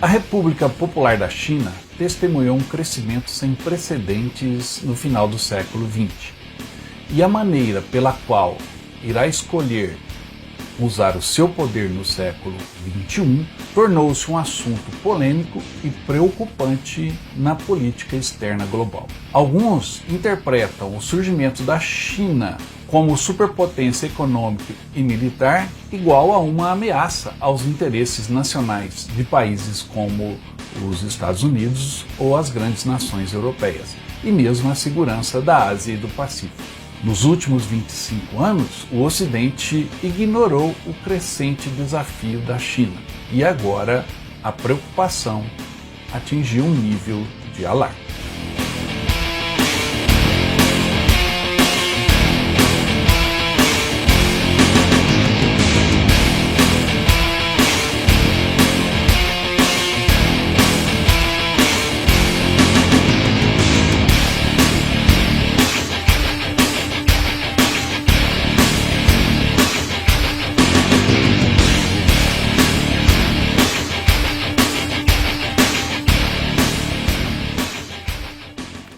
A República Popular da China testemunhou um crescimento sem precedentes no final do século XX. E a maneira pela qual irá escolher usar o seu poder no século XXI tornou-se um assunto polêmico e preocupante na política externa global. Alguns interpretam o surgimento da China como superpotência econômica e militar igual a uma ameaça aos interesses nacionais de países como os Estados Unidos ou as grandes nações europeias, e mesmo a segurança da Ásia e do Pacífico. Nos últimos 25 anos, o Ocidente ignorou o crescente desafio da China e agora a preocupação atingiu um nível de alarme.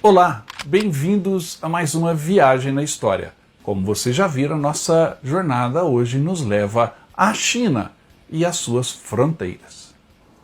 Olá, bem-vindos a mais uma viagem na história. Como vocês já viram, nossa jornada hoje nos leva à China e às suas fronteiras.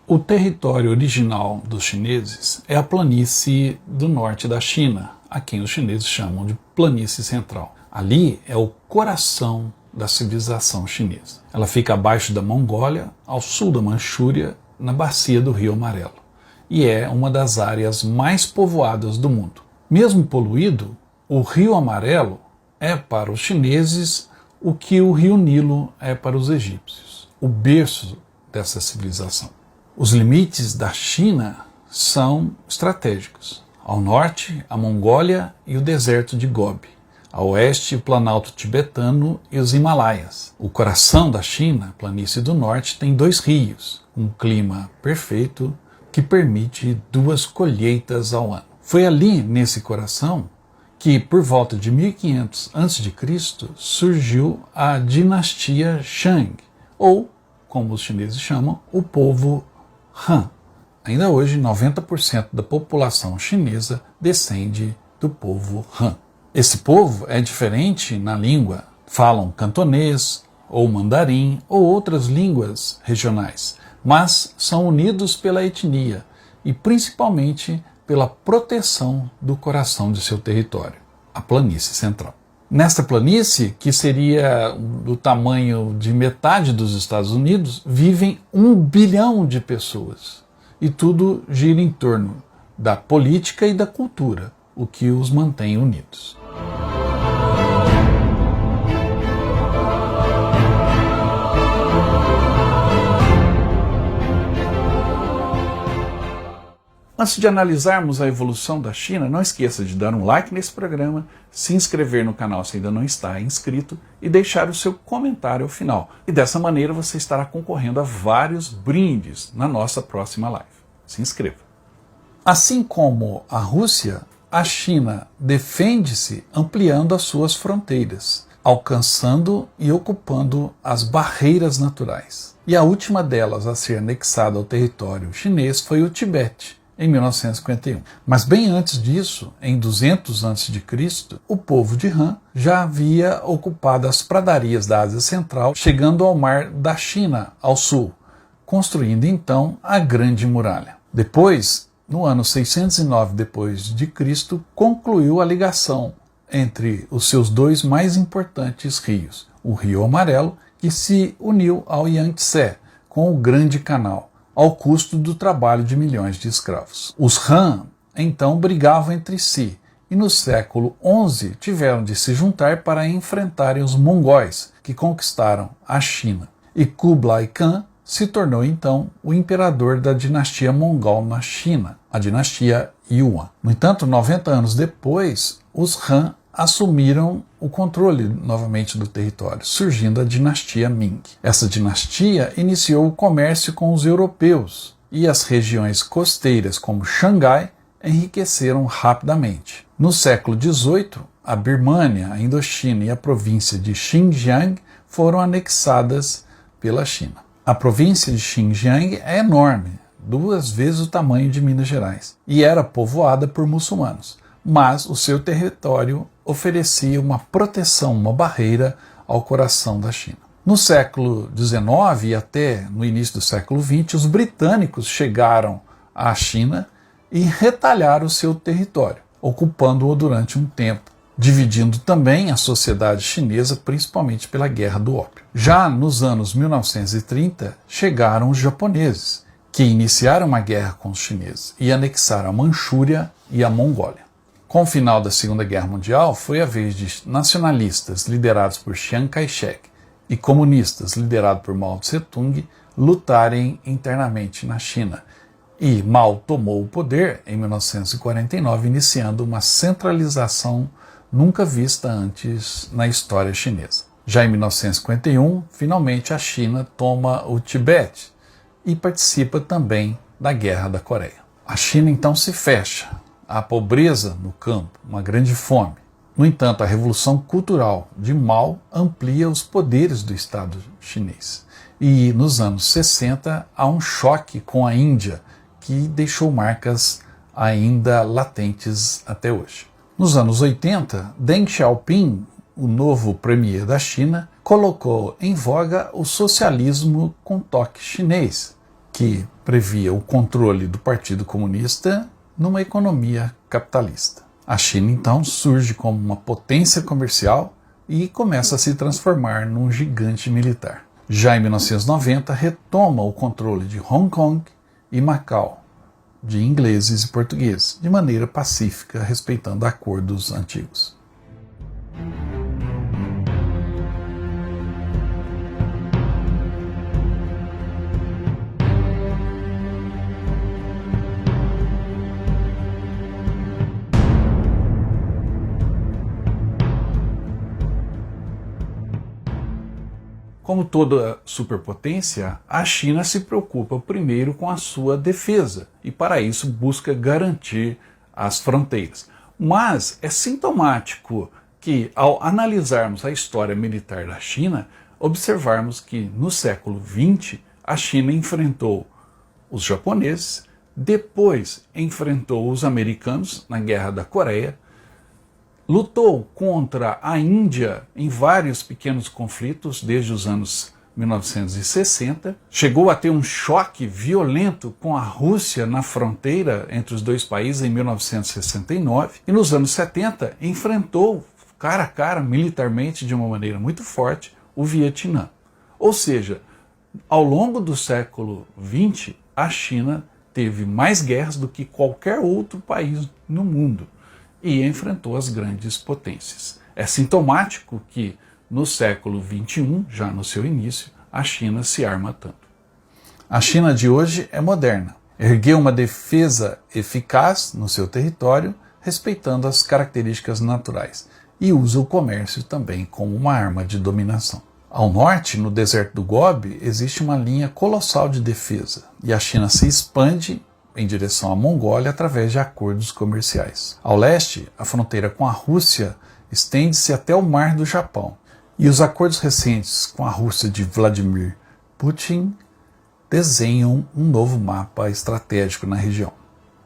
O território original dos chineses é a planície do norte da China, a quem os chineses chamam de planície central. Ali é o coração da civilização chinesa. Ela fica abaixo da Mongólia, ao sul da Manchúria, na bacia do Rio Amarelo, e é uma das áreas mais povoadas do mundo. Mesmo poluído, o Rio Amarelo é para os chineses o que o Rio Nilo é para os egípcios, o berço dessa civilização. Os limites da China são estratégicos. Ao norte, a Mongólia e o deserto de Gobi. A oeste, o Planalto Tibetano e os Himalaias. O coração da China, a planície do norte, tem 2 rios, um clima perfeito que permite 2 colheitas ao ano. Foi ali, nesse coração, que por volta de 1500 a.C. surgiu a dinastia Shang, ou, como os chineses chamam, o povo Han. Ainda hoje, 90% da população chinesa descende do povo Han. Esse povo é diferente na língua, falam cantonês, ou mandarim, ou outras línguas regionais, mas são unidos pela etnia e principalmente pela proteção do coração de seu território, a planície central. Nesta planície, que seria do tamanho de metade dos Estados Unidos, vivem 1 bilhão de pessoas. E tudo gira em torno da política e da cultura, o que os mantém unidos. Antes de analisarmos a evolução da China, não esqueça de dar um like nesse programa, se inscrever no canal se ainda não está inscrito e deixar o seu comentário ao final. E dessa maneira você estará concorrendo a vários brindes na nossa próxima live. Se inscreva. Assim como a Rússia, a China defende-se ampliando as suas fronteiras, alcançando e ocupando as barreiras naturais. E a última delas a ser anexada ao território chinês foi o Tibete, em 1951. Mas bem antes disso, em 200 a.C., o povo de Han já havia ocupado as pradarias da Ásia Central, chegando ao mar da China, ao sul, construindo então a Grande Muralha. Depois, no ano 609 d.C., concluiu a ligação entre os seus 2 mais importantes rios, o Rio Amarelo, que se uniu ao Yangtze, com o Grande Canal, ao custo do trabalho de milhões de escravos. Os Han, então, brigavam entre si e no século XI tiveram de se juntar para enfrentarem os mongóis, que conquistaram a China. E Kublai Khan se tornou, então, o imperador da dinastia mongol na China, a dinastia Yuan. No entanto, 90 anos depois, os Han assumiram o controle novamente do território, surgindo a dinastia Ming. Essa dinastia iniciou o comércio com os europeus e as regiões costeiras como Xangai enriqueceram rapidamente. No século XVIII, a Birmânia, a Indochina e a província de Xinjiang foram anexadas pela China. A província de Xinjiang é enorme, 2 vezes o tamanho de Minas Gerais, e era povoada por muçulmanos, mas o seu território oferecia uma proteção, uma barreira ao coração da China. No século XIX e até no início do século XX, os britânicos chegaram à China e retalharam o seu território, ocupando-o durante um tempo, dividindo também a sociedade chinesa, principalmente pela Guerra do Ópio. Já nos anos 1930, chegaram os japoneses, que iniciaram uma guerra com os chineses e anexaram a Manchúria e a Mongólia. Com o final da Segunda Guerra Mundial, foi a vez de nacionalistas liderados por Chiang Kai-shek e comunistas liderados por Mao Tse-tung lutarem internamente na China. E Mao tomou o poder em 1949, iniciando uma centralização nunca vista antes na história chinesa. Já em 1951, finalmente a China toma o Tibete e participa também da Guerra da Coreia. A China então se fecha, há pobreza no campo, uma grande fome. No entanto, a Revolução Cultural de Mao amplia os poderes do Estado chinês. E nos anos 60 há um choque com a Índia, que deixou marcas ainda latentes até hoje. Nos anos 80, Deng Xiaoping, o novo premier da China, colocou em voga o socialismo com toque chinês, que previa o controle do Partido Comunista numa economia capitalista. A China então surge como uma potência comercial e começa a se transformar num gigante militar. Já em 1990, retoma o controle de Hong Kong e Macau, de ingleses e portugueses, de maneira pacífica, respeitando acordos antigos. Como toda superpotência, a China se preocupa primeiro com a sua defesa e, para isso, busca garantir as fronteiras. Mas é sintomático que, ao analisarmos a história militar da China, observarmos que, no século XX, a China enfrentou os japoneses, depois enfrentou os americanos na Guerra da Coreia, lutou contra a Índia em vários pequenos conflitos desde os anos 1960, chegou a ter um choque violento com a Rússia na fronteira entre os dois países em 1969 e nos anos 70 enfrentou cara a cara militarmente de uma maneira muito forte o Vietnã. Ou seja, ao longo do século XX, a China teve mais guerras do que qualquer outro país no mundo e enfrentou as grandes potências. É sintomático que, no século XXI, já no seu início, a China se arma tanto. A China de hoje é moderna, ergueu uma defesa eficaz no seu território, respeitando as características naturais, e usa o comércio também como uma arma de dominação. Ao norte, no deserto do Gobi, existe uma linha colossal de defesa, e a China se expande em direção à Mongólia através de acordos comerciais. Ao leste, a fronteira com a Rússia estende-se até o Mar do Japão, e os acordos recentes com a Rússia de Vladimir Putin desenham um novo mapa estratégico na região.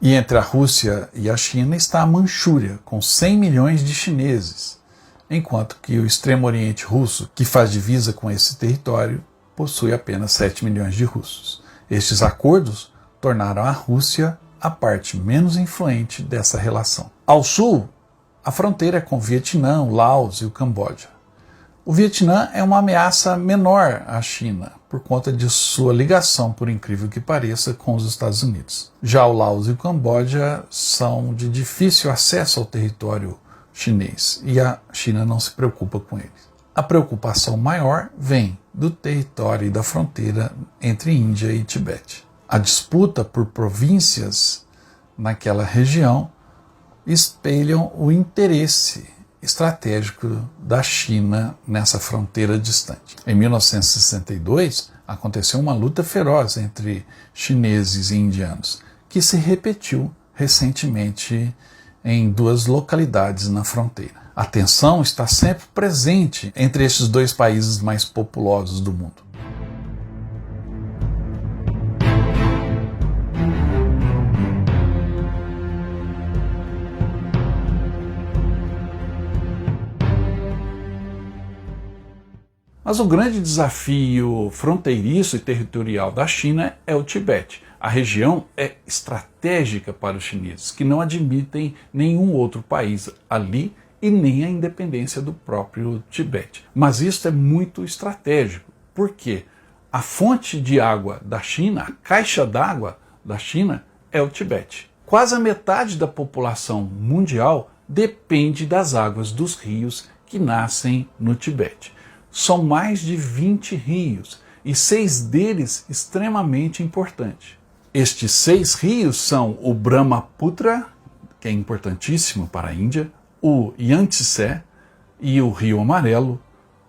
E entre a Rússia e a China está a Manchúria, com 100 milhões de chineses, enquanto que o extremo oriente russo, que faz divisa com esse território, possui apenas 7 milhões de russos. Estes acordos tornaram a Rússia a parte menos influente dessa relação. Ao sul, a fronteira é com o Vietnã, o Laos e o Camboja. O Vietnã é uma ameaça menor à China, por conta de sua ligação, por incrível que pareça, com os Estados Unidos. Já o Laos e o Camboja são de difícil acesso ao território chinês, e a China não se preocupa com eles. A preocupação maior vem do território e da fronteira entre Índia e Tibete. A disputa por províncias naquela região espelham o interesse estratégico da China nessa fronteira distante. Em 1962, aconteceu uma luta feroz entre chineses e indianos, que se repetiu recentemente em 2 localidades na fronteira. A tensão está sempre presente entre estes 2 países mais populosos do mundo. Mas o grande desafio fronteiriço e territorial da China é o Tibete. A região é estratégica para os chineses, que não admitem nenhum outro país ali e nem a independência do próprio Tibete. Mas isso é muito estratégico. Por quê? A fonte de água da China, a caixa d'água da China, é o Tibete. Quase a metade da população mundial depende das águas dos rios que nascem no Tibete. São mais de 20 rios e 6 deles extremamente importantes. Estes 6 rios são o Brahmaputra, que é importantíssimo para a Índia, o Yangtze e o Rio Amarelo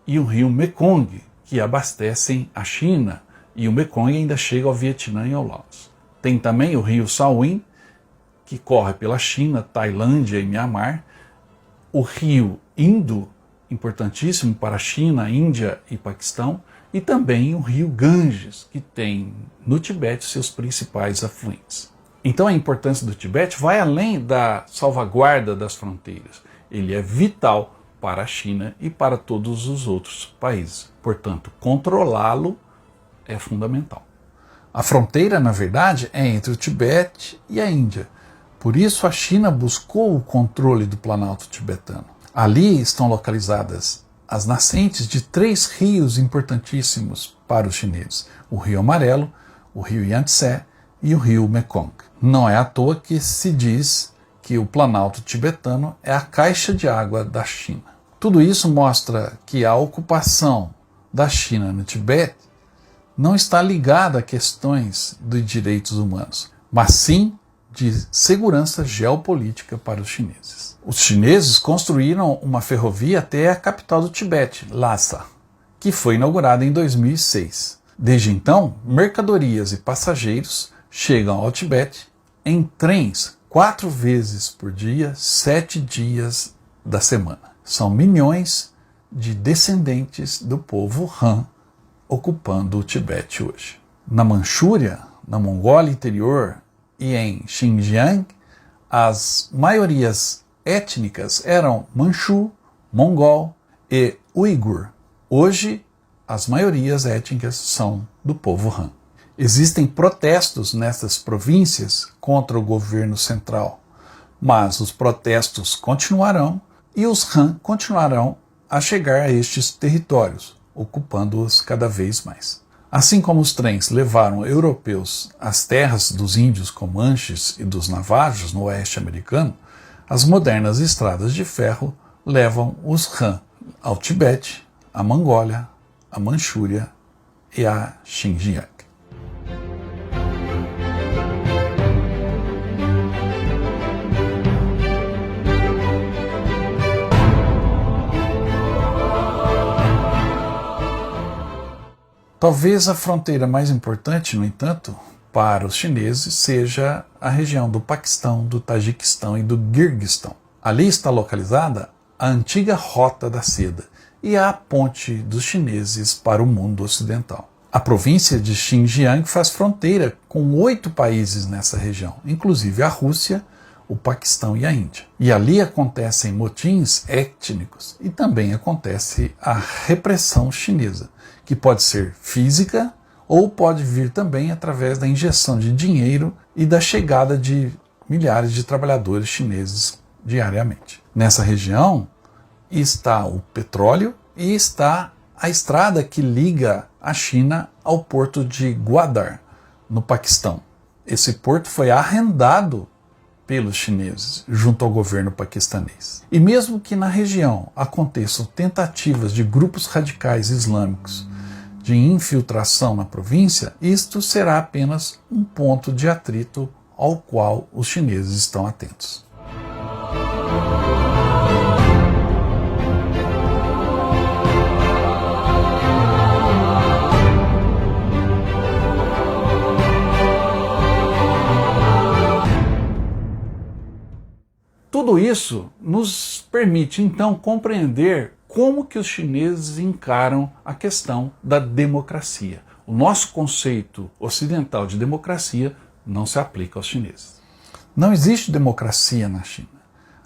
e o Rio Mekong, que abastecem a China, e o Mekong ainda chega ao Vietnã e ao Laos. Tem também o Rio Salween, que corre pela China, Tailândia e Mianmar, o Rio Indo, importantíssimo para a China, Índia e Paquistão, e também o Rio Ganges, que tem no Tibete seus principais afluentes. Então a importância do Tibete vai além da salvaguarda das fronteiras. Ele é vital para a China e para todos os outros países. Portanto, controlá-lo é fundamental. A fronteira, na verdade, é entre o Tibete e a Índia. Por isso a China buscou o controle do Planalto tibetano. Ali estão localizadas as nascentes de 3 rios importantíssimos para os chineses: o Rio Amarelo, o Rio Yangtze e o Rio Mekong. Não é à toa que se diz que o Planalto tibetano é a caixa de água da China. Tudo isso mostra que a ocupação da China no Tibete não está ligada a questões de direitos humanos, mas sim de segurança geopolítica para os chineses. Os chineses construíram uma ferrovia até a capital do Tibete, Lhasa, que foi inaugurada em 2006. Desde então, mercadorias e passageiros chegam ao Tibete em trens 4 vezes por dia, 7 dias da semana. São milhões de descendentes do povo Han ocupando o Tibete hoje. Na Manchúria, na Mongólia Interior e em Xinjiang, as maiorias étnicas eram Manchu, Mongol e Uigur. Hoje, as maiorias étnicas são do povo Han. Existem protestos nessas províncias contra o governo central, mas os protestos continuarão e os Han continuarão a chegar a estes territórios, ocupando-os cada vez mais. Assim como os trens levaram europeus às terras dos índios comanches e dos navajos no oeste americano, as modernas estradas de ferro levam os Han ao Tibete, à Mongólia, à Manchúria e a Xinjiang. Talvez a fronteira mais importante, no entanto, para os chineses seja a região do Paquistão, do Tajiquistão e do Quirguistão. Ali está localizada a antiga Rota da Seda e a ponte dos chineses para o mundo ocidental. A província de Xinjiang faz fronteira com 8 países nessa região, inclusive a Rússia, o Paquistão e a Índia. E ali acontecem motins étnicos e também acontece a repressão chinesa, que pode ser física ou pode vir também através da injeção de dinheiro e da chegada de milhares de trabalhadores chineses diariamente. Nessa região está o petróleo e está a estrada que liga a China ao porto de Gwadar, no Paquistão. Esse porto foi arrendado pelos chineses junto ao governo paquistanês. E mesmo que na região aconteçam tentativas de grupos radicais islâmicos de infiltração na província, isto será apenas um ponto de atrito ao qual os chineses estão atentos. Tudo isso nos permite então compreender como que os chineses encaram a questão da democracia. O nosso conceito ocidental de democracia não se aplica aos chineses. Não existe democracia na China.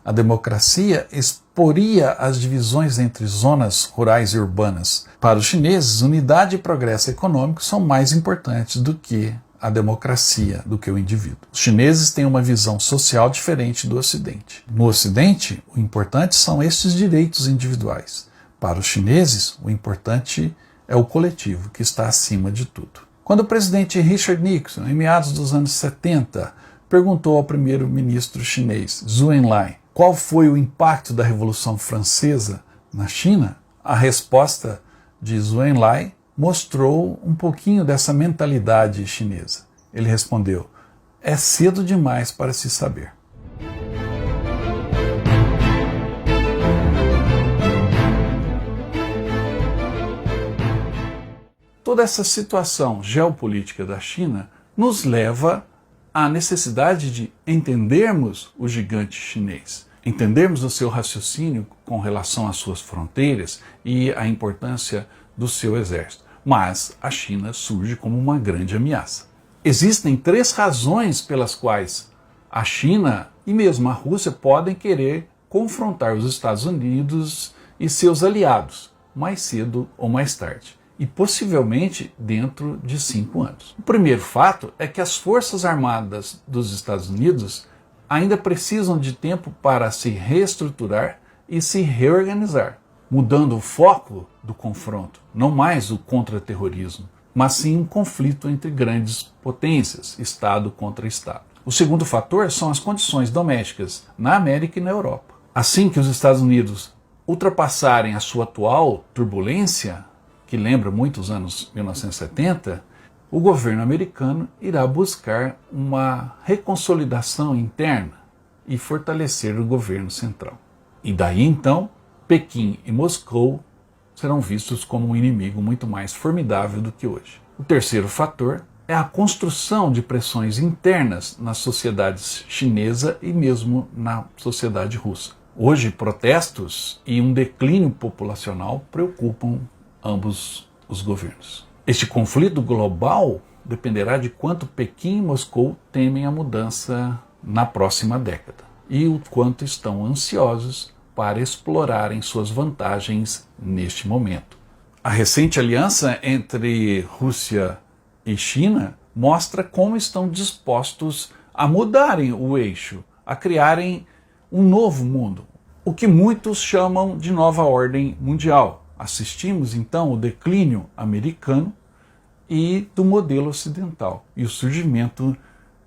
A democracia exporia as divisões entre zonas rurais e urbanas. Para os chineses, unidade e progresso econômico são mais importantes do que a democracia, do que o indivíduo. Os chineses têm uma visão social diferente do Ocidente. No Ocidente, o importante são estes direitos individuais. Para os chineses, o importante é o coletivo, que está acima de tudo. Quando o presidente Richard Nixon, em meados dos anos 70, perguntou ao primeiro-ministro chinês Zhou Enlai qual foi o impacto da Revolução Francesa na China, a resposta de Zhou Enlai mostrou um pouquinho dessa mentalidade chinesa. Ele respondeu: "É cedo demais para se saber." Toda essa situação geopolítica da China nos leva à necessidade de entendermos o gigante chinês, entendermos o seu raciocínio com relação às suas fronteiras e a importância do seu exército. Mas a China surge como uma grande ameaça. Existem 3 razões pelas quais a China e mesmo a Rússia podem querer confrontar os Estados Unidos e seus aliados, mais cedo ou mais tarde, e possivelmente dentro de 5 anos. O primeiro fato é que as Forças Armadas dos Estados Unidos ainda precisam de tempo para se reestruturar e se reorganizar, mudando o foco do confronto, não mais o contra-terrorismo, mas sim um conflito entre grandes potências, Estado contra Estado. O segundo fator são as condições domésticas na América e na Europa. Assim que os Estados Unidos ultrapassarem a sua atual turbulência, que lembra muito os anos 1970, o governo americano irá buscar uma reconsolidação interna e fortalecer o governo central. E daí então, Pequim e Moscou serão vistos como um inimigo muito mais formidável do que hoje. O terceiro fator é a construção de pressões internas nas sociedades chinesa e mesmo na sociedade russa. Hoje, protestos e um declínio populacional preocupam ambos os governos. Este conflito global dependerá de quanto Pequim e Moscou temem a mudança na próxima década e o quanto estão ansiosos para explorarem suas vantagens neste momento. A recente aliança entre Rússia e China mostra como estão dispostos a mudarem o eixo, a criarem um novo mundo, o que muitos chamam de nova ordem mundial. Assistimos então o declínio americano e do modelo ocidental e o surgimento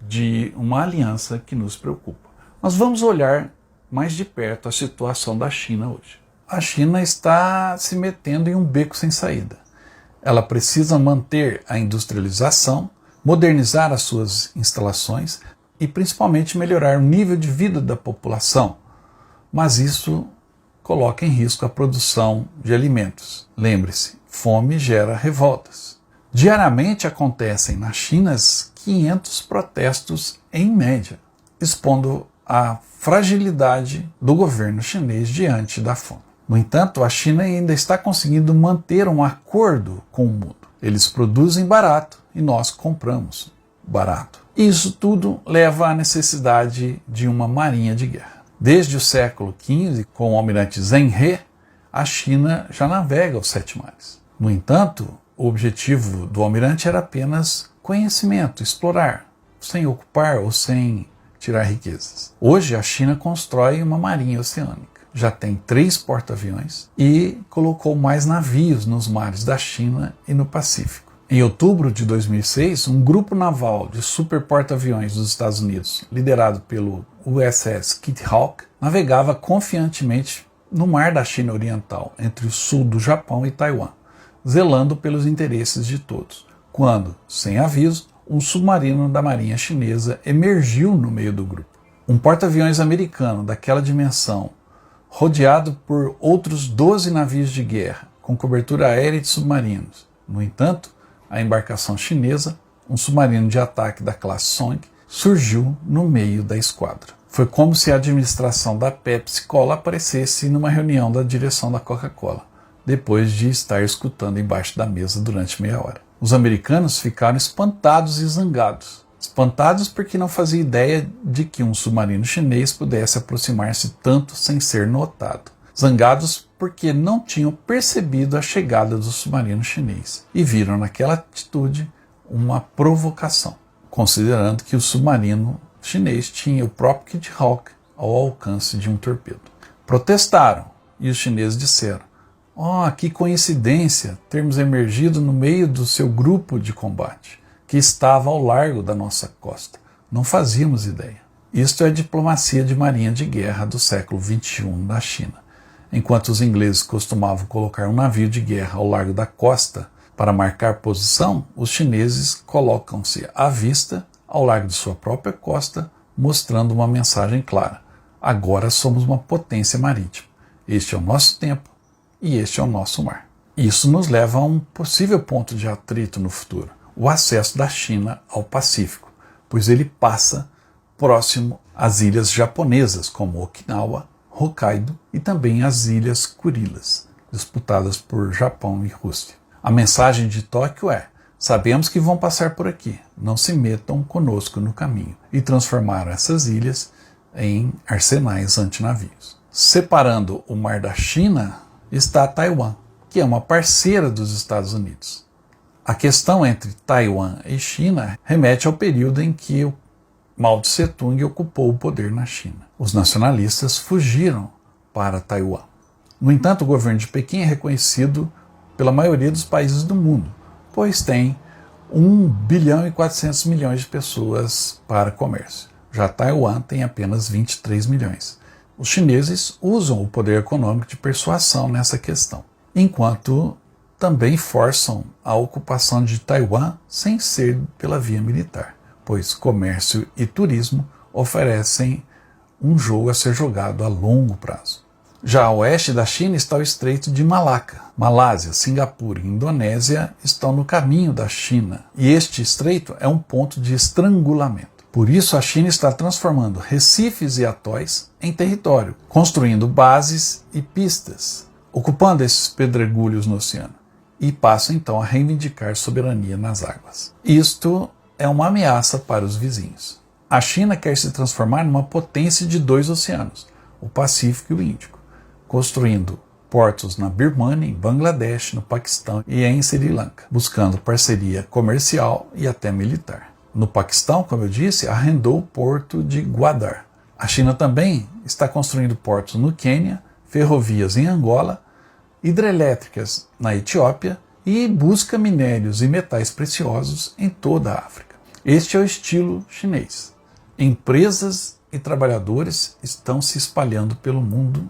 de uma aliança que nos preocupa. Mas vamos olhar mais de perto a situação da China hoje. A China está se metendo em um beco sem saída. Ela precisa manter a industrialização, modernizar as suas instalações e principalmente melhorar o nível de vida da população. Mas isso coloca em risco a produção de alimentos. Lembre-se, fome gera revoltas. Diariamente acontecem na China 500 protestos em média, expondo a fragilidade do governo chinês diante da fome. No entanto, a China ainda está conseguindo manter um acordo com o mundo. Eles produzem barato e nós compramos barato. Isso tudo leva à necessidade de uma marinha de guerra. Desde o século XV, com o almirante Zheng He, a China já navega os 7 mares. No entanto, o objetivo do almirante era apenas conhecimento, explorar, sem ocupar ou sem tirar riquezas. Hoje a China constrói uma marinha oceânica. Já tem 3 porta-aviões e colocou mais navios nos mares da China e no Pacífico. Em outubro de 2006, um grupo naval de super porta-aviões dos Estados Unidos, liderado pelo USS Kitty Hawk, navegava confiantemente no mar da China Oriental, entre o sul do Japão e Taiwan, zelando pelos interesses de todos, quando, sem aviso, um submarino da marinha chinesa emergiu no meio do grupo. Um porta-aviões americano daquela dimensão, rodeado por outros 12 navios de guerra, com cobertura aérea de submarinos. No entanto, a embarcação chinesa, um submarino de ataque da classe Song, surgiu no meio da esquadra. Foi como se a administração da Pepsi Cola aparecesse numa reunião da direção da Coca-Cola, depois de estar escutando embaixo da mesa durante meia hora. Os americanos ficaram espantados e zangados. espantados porque não fazia ideia de que um submarino chinês pudesse aproximar-se tanto sem ser notado. Zangados porque não tinham percebido a chegada do submarino chinês e viram naquela atitude uma provocação, considerando que o submarino chinês tinha o próprio Kitty Hawk ao alcance de um torpedo. Protestaram e os chineses disseram: "Oh, que coincidência termos emergido no meio do seu grupo de combate, que estava ao largo da nossa costa. Não fazíamos ideia." Isto é a diplomacia de marinha de guerra do século XXI da China. Enquanto os ingleses costumavam colocar um navio de guerra ao largo da costa para marcar posição, os chineses colocam-se à vista ao largo de sua própria costa, mostrando uma mensagem clara: agora somos uma potência marítima. Este é o nosso tempo e este é o nosso mar. Isso nos leva a um possível ponto de atrito no futuro: o acesso da China ao Pacífico, pois ele passa próximo às ilhas japonesas, como Okinawa, Hokkaido e também as Ilhas Kurilas, disputadas por Japão e Rússia. A mensagem de Tóquio é: sabemos que vão passar por aqui, não se metam conosco no caminho, e transformaram essas ilhas em arsenais antinavios. Separando o Mar da China está Taiwan, que é uma parceira dos Estados Unidos. A questão entre Taiwan e China remete ao período em que o Mao Tse-tung ocupou o poder na China. Os nacionalistas fugiram para Taiwan. No entanto, o governo de Pequim é reconhecido pela maioria dos países do mundo, pois tem 1 bilhão e 400 milhões de pessoas para comércio. Já Taiwan tem apenas 23 milhões. Os chineses usam o poder econômico de persuasão nessa questão, enquanto também forçam a ocupação de Taiwan sem ser pela via militar, pois comércio e turismo oferecem um jogo a ser jogado a longo prazo. Já a oeste da China está o Estreito de Malacca. Malásia, Singapura e Indonésia estão no caminho da China, e este estreito é um ponto de estrangulamento. Por isso, a China está transformando recifes e atóis em território, construindo bases e pistas, ocupando esses pedregulhos no oceano, e passa então a reivindicar soberania nas águas. Isto é uma ameaça para os vizinhos. A China quer se transformar numa potência de 2 oceanos, o Pacífico e o Índico, construindo portos na Birmânia, em Bangladesh, no Paquistão e em Sri Lanka, buscando parceria comercial e até militar. No Paquistão, como eu disse, arrendou o porto de Gwadar. A China também está construindo portos no Quênia, ferrovias em Angola, hidrelétricas na Etiópia e busca minérios e metais preciosos em toda a África. Este é o estilo chinês. Empresas e trabalhadores estão se espalhando pelo mundo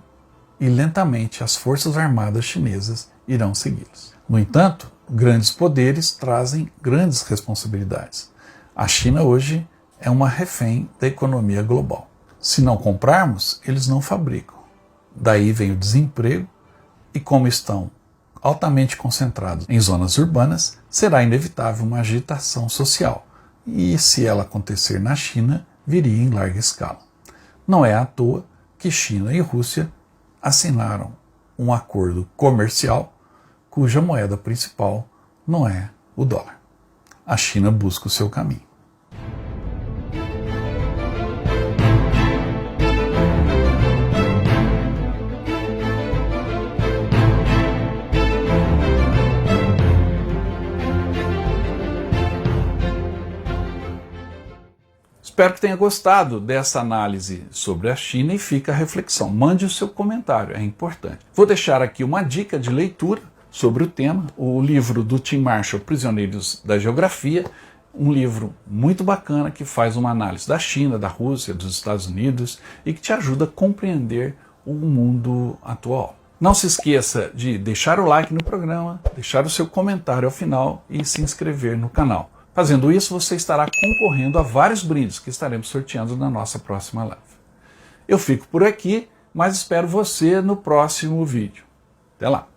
e lentamente as forças armadas chinesas irão segui-los. No entanto, grandes poderes trazem grandes responsabilidades. A China hoje é uma refém da economia global. Se não comprarmos, eles não fabricam. Daí vem o desemprego e, como estão altamente concentrados em zonas urbanas, será inevitável uma agitação social. E se ela acontecer na China, viria em larga escala. Não é à toa que China e Rússia assinaram um acordo comercial cuja moeda principal não é o dólar. A China busca o seu caminho. Espero que tenha gostado dessa análise sobre a China e fica a reflexão. Mande o seu comentário, é importante. Vou deixar aqui uma dica de leitura sobre o tema, o livro do Tim Marshall, Prisioneiros da Geografia, um livro muito bacana que faz uma análise da China, da Rússia, dos Estados Unidos e que te ajuda a compreender o mundo atual. Não se esqueça de deixar o like no programa, deixar o seu comentário ao final e se inscrever no canal. Fazendo isso, você estará concorrendo a vários brindes que estaremos sorteando na nossa próxima live. Eu fico por aqui, mas espero você no próximo vídeo. Até lá!